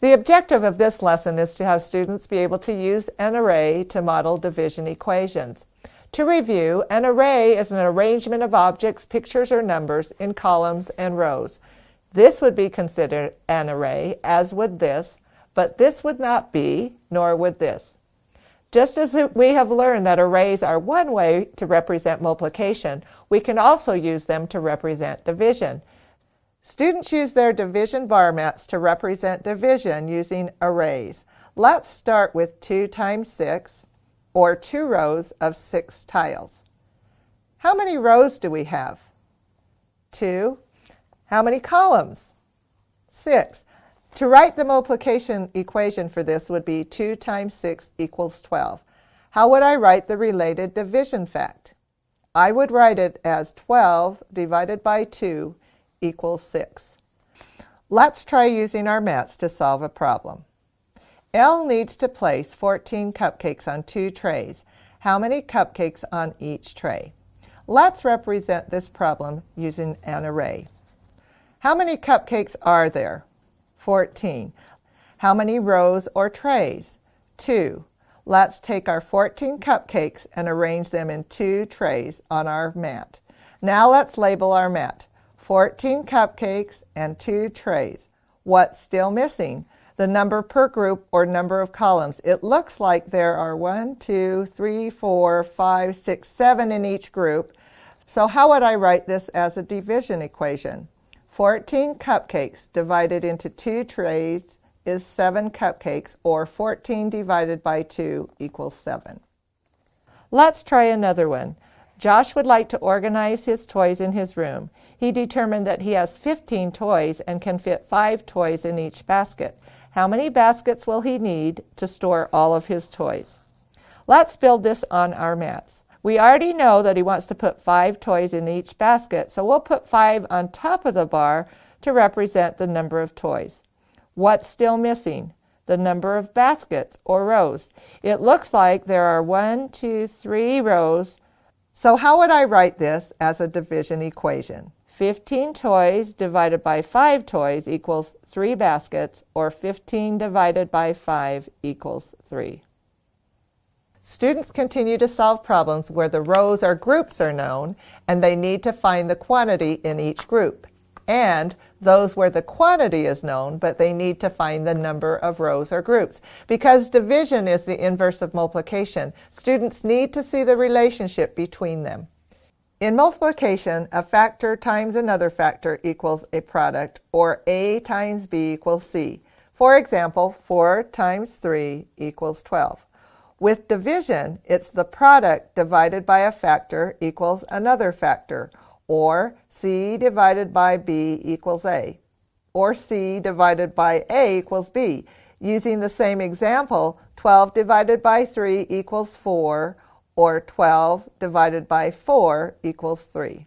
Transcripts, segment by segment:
The objective of this lesson is to have students be able to use an array to model division equations. To review, an array is an arrangement of objects, pictures, or numbers in columns and rows. This would be considered an array, as would this, but this would not be, nor would this. Just as we have learned that arrays are one way to represent multiplication, we can also use them to represent division. Students use their division bar mats to represent division using arrays. Let's start with 2 times 6, or 2 rows of 6 tiles. How many rows do we have? 2. How many columns? 6. To write the multiplication equation for this would be 2 times 6 equals 12. How would I write the related division fact? I would write it as 12 divided by 2 equals 6. Let's try using our mats to solve a problem. Elle needs to place 14 cupcakes on 2 trays. How many cupcakes on each tray? Let's represent this problem using an array. How many cupcakes are there? 14. How many rows or trays? 2. Let's take our 14 cupcakes and arrange them in 2 trays on our mat. Now let's label our mat. 14 cupcakes and 2 trays. What's still missing? The number per group or number of columns. It looks like there are 1, 2, 3, 4, 5, 6, 7 in each group. So how would I write this as a division equation? 14 cupcakes divided into 2 trays is 7 cupcakes, or 14 divided by 2 equals 7. Let's try another one. Josh would like to organize his toys in his room. He determined that he has 15 toys and can fit 5 toys in each basket. How many baskets will he need to store all of his toys? Let's build this on our mats. We already know that he wants to put 5 toys in each basket, so we'll put 5 on top of the bar to represent the number of toys. What's still missing? The number of baskets or rows. It looks like there are 1, 2, 3 rows. So how would I write this as a division equation? 15 toys divided by 5 toys equals 3 baskets, or 15 divided by 5 equals 3. Students continue to solve problems where the rows or groups are known and they need to find the quantity in each group, and those where the quantity is known but they need to find the number of rows or groups. Because division is the inverse of multiplication, students need to see the relationship between them. In multiplication, a factor times another factor equals a product, or A times B equals C. For example, 4 times 3 equals 12. With division, it's the product divided by a factor equals another factor, or C divided by B equals A, or C divided by A equals B. Using the same example, 12 divided by 3 equals 4, or 12 divided by 4 equals 3.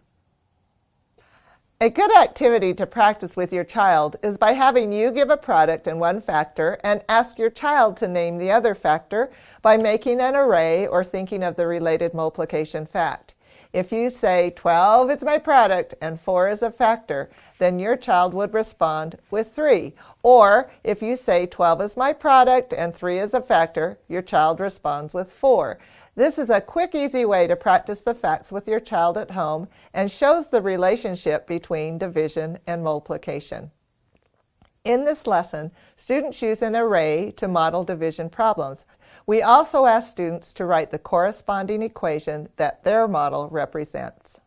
A good activity to practice with your child is by having you give a product and one factor and ask your child to name the other factor by making an array or thinking of the related multiplication fact. If you say 12 is my product and 4 is a factor, then your child would respond with 3. Or if you say 12 is my product and 3 is a factor, your child responds with 4. This is a quick, easy way to practice the facts with your child at home and shows the relationship between division and multiplication. In this lesson, students use an array to model division problems. We also ask students to write the corresponding equation that their model represents.